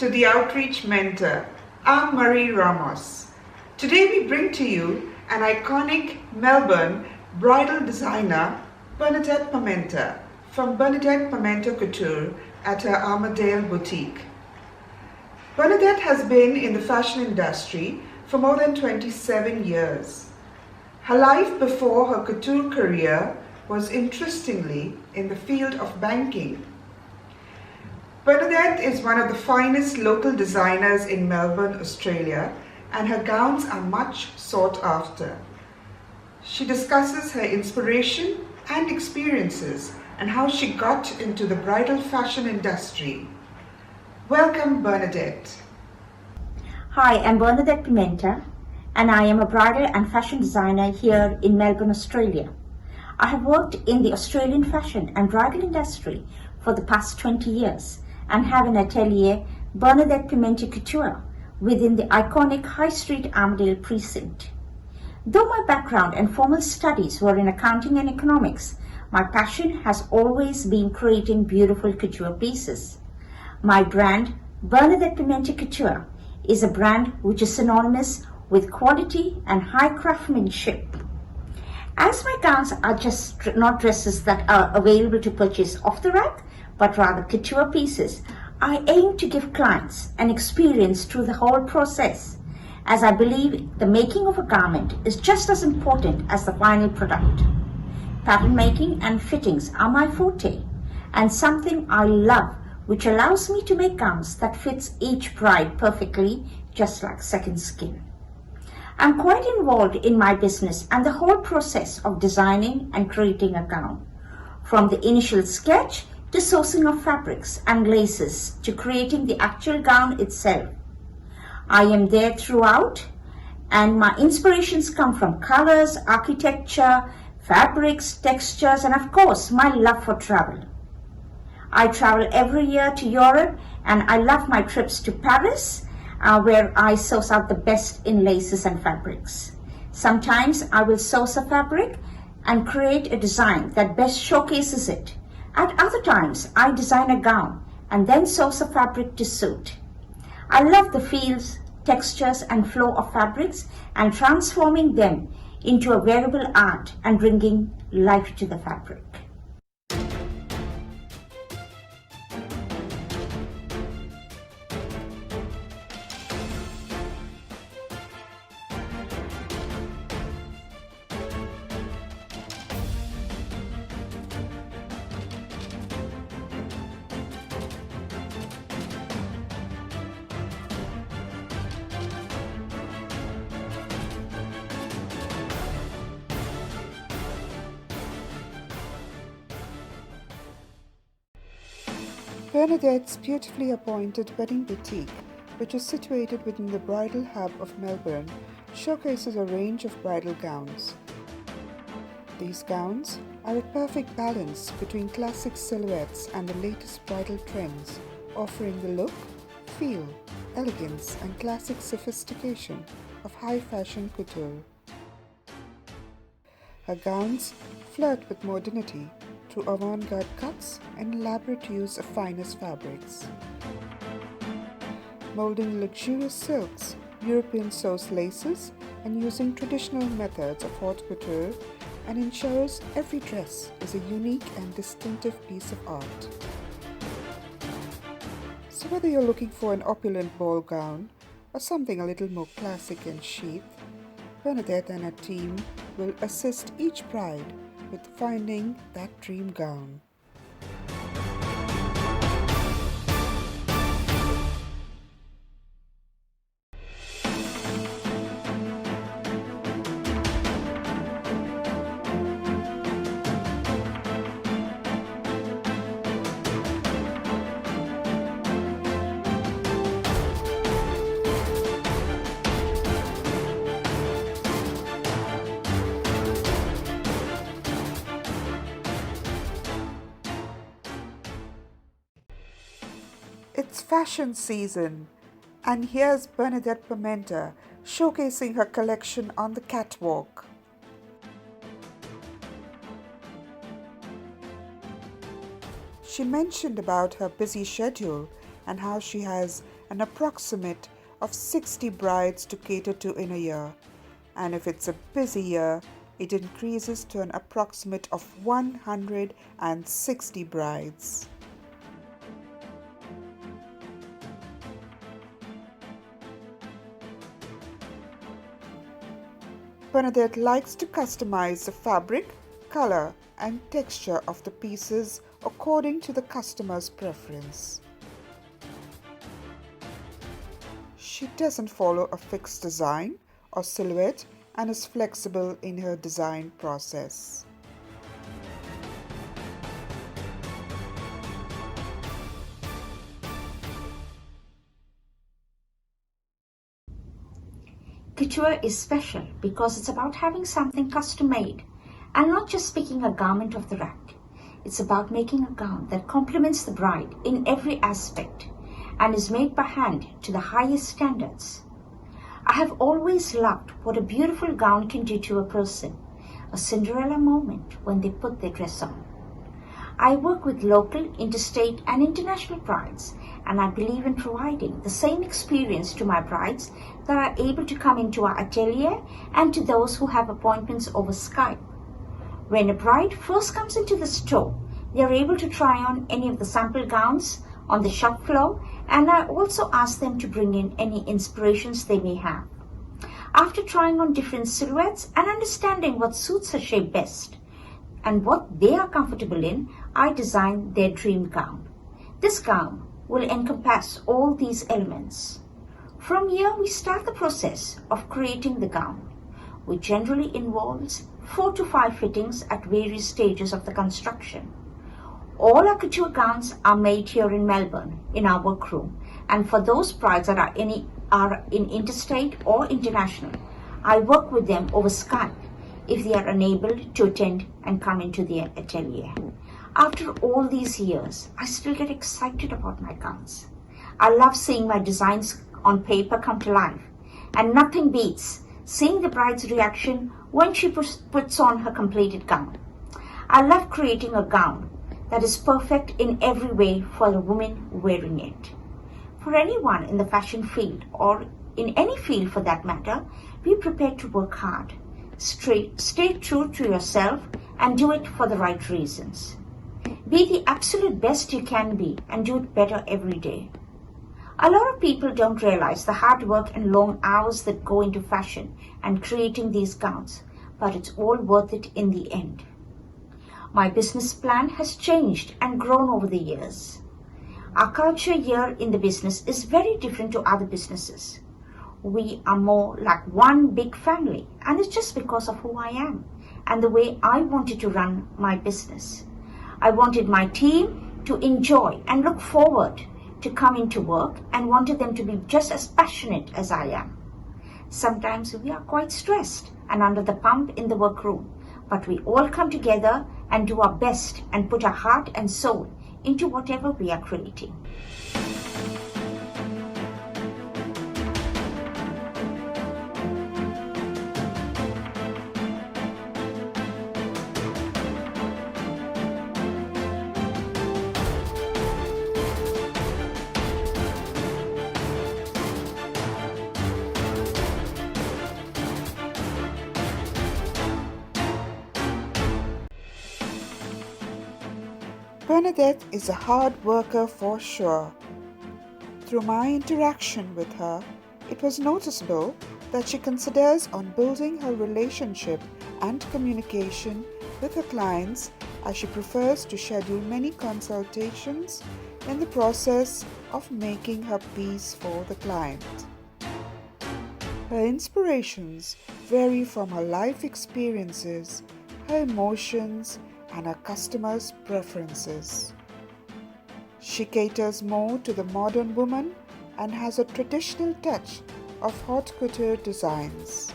to the Outreach Mentor. I'm Marie Ramos. Today we bring to you an iconic Melbourne bridal designer, Bernadette Pimenta, from Bernadette Pimenta Couture at her Armadale boutique. Bernadette has been in the fashion industry for more than 27 years. Her life before her couture career was interestingly in the field of banking. Bernadette is one of the finest local designers in Melbourne, Australia, and her gowns are much sought after. She discusses her inspiration and experiences and how she got into the bridal fashion industry. Welcome, Bernadette. Hi, I'm Bernadette Pimenta, and I am a bridal and fashion designer here in Melbourne, Australia. I have worked in the Australian fashion and bridal industry for the past 20 years and have an atelier, Bernadette Pimenta Couture, within the iconic High Street Armadale precinct. Though my background and formal studies were in accounting and economics, my passion has always been creating beautiful couture pieces. My brand, Bernadette Pimenta Couture, is a brand which is synonymous with quality and high craftsmanship. As my gowns are just not dresses that are available to purchase off the rack, but rather couture pieces, I aim to give clients an experience through the whole process, as I believe the making of a garment is just as important as the final product. Pattern making and fittings are my forte, and something I love, which allows me to make gowns that fits each bride perfectly, just like second skin. I'm quite involved in my business and the whole process of designing and creating a gown, from the initial sketch to sourcing of fabrics and laces to creating the actual gown itself. I am there throughout, and my inspirations come from colors, architecture, fabrics, textures, and of course my love for travel. I travel every year to Europe, and I love my trips to Paris, where I source out the best in laces and fabrics. Sometimes I will source a fabric and create a design that best showcases it. At other times, I design a gown and then source a fabric to suit. I love the feels, textures, and flow of fabrics and transforming them into a wearable art and bringing life to the fabric. Bernadette's beautifully appointed wedding boutique, which is situated within the bridal hub of Melbourne, showcases a range of bridal gowns. These gowns are a perfect balance between classic silhouettes and the latest bridal trends, offering the look, feel, elegance, and classic sophistication of high fashion couture. Her gowns flirt with modernity through avant-garde cuts and elaborate use of finest fabrics. Molding luxurious silks, European sourced laces, and using traditional methods of haute couture, and ensures every dress is a unique and distinctive piece of art. So whether you're looking for an opulent ball gown or something a little more classic and chic, Bernadette and her team will assist each bride with finding that dream gown. It's fashion season, and here's Bernadette Pimenta showcasing her collection on the catwalk. She mentioned about her busy schedule and how she has an approximate of 60 brides to cater to in a year, and if it's a busy year, it increases to an approximate of 160 brides. Bernadette likes to customize the fabric, color, and texture of the pieces according to the customer's preference. She doesn't follow a fixed design or silhouette and is flexible in her design process. Couture is special because it's about having something custom made and not just picking a garment off the rack. It's about making a gown that complements the bride in every aspect and is made by hand to the highest standards. I have always loved what a beautiful gown can do to a person, a Cinderella moment when they put their dress on. I work with local, interstate and international brides, and I believe in providing the same experience to my brides that are able to come into our atelier and to those who have appointments over Skype. When a bride first comes into the store, they are able to try on any of the sample gowns on the shop floor, and I also ask them to bring in any inspirations they may have. After trying on different silhouettes and understanding what suits her shape best and what they are comfortable in, I design their dream gown. This gown will encompass all these elements. From here, we start the process of creating the gown, which generally involves 4 to 5 fittings at various stages of the construction. All our couture gowns are made here in Melbourne in our workroom, and for those brides that are in interstate or international, I work with them over Skype if they are unable to attend and come into the atelier. After all these years, I still get excited about my gowns. I love seeing my designs on paper come to life, and nothing beats seeing the bride's reaction when she puts on her completed gown. I love creating a gown that is perfect in every way for the woman wearing it. For anyone in the fashion field, or in any field for that matter, be prepared to work hard. Stay true to yourself and do it for the right reasons. Be the absolute best you can be and do it better every day. A lot of people don't realize the hard work and long hours that go into fashion and creating these gowns, but it's all worth it in the end. My business plan has changed and grown over the years. Our culture here in the business is very different to other businesses. We are more like one big family, and it's just because of who I am and the way I wanted to run my business. I wanted my team to enjoy and look forward to coming to work, and wanted them to be just as passionate as I am. Sometimes we are quite stressed and under the pump in the workroom, but we all come together and do our best and put our heart and soul into whatever we are creating. Bernadette is a hard worker for sure. Through my interaction with her, it was noticeable that she considers on building her relationship and communication with her clients, as she prefers to schedule many consultations in the process of making her piece for the client. Her inspirations vary from her life experiences, her emotions, and her customers' preferences. She caters more to the modern woman and has a traditional touch of haute couture designs.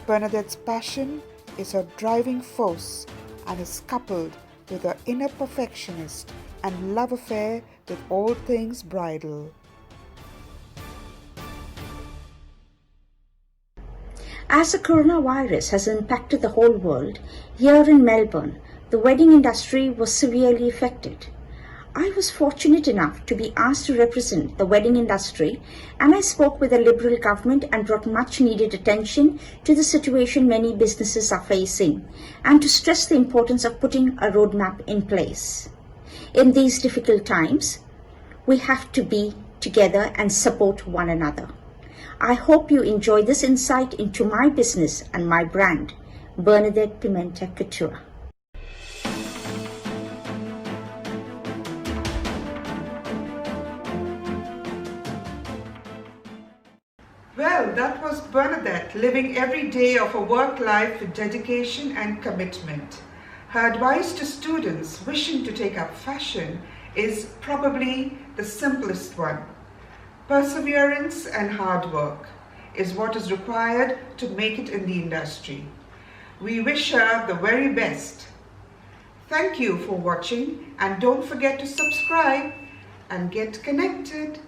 Bernadette's passion is her driving force and is coupled with her inner perfectionist and love affair with all things bridal. As the coronavirus has impacted the whole world, here in Melbourne, the wedding industry was severely affected. I was fortunate enough to be asked to represent the wedding industry, and I spoke with the Liberal government and brought much needed attention to the situation many businesses are facing, and to stress the importance of putting a roadmap in place. In these difficult times, we have to be together and support one another. I hope you enjoy this insight into my business and my brand, Bernadette Pimenta Couture. Well, that was Bernadette living every day of her work life with dedication and commitment. Her advice to students wishing to take up fashion is probably the simplest one. Perseverance and hard work is what is required to make it in the industry. We wish her the very best. Thank you for watching, and don't forget to subscribe and get connected.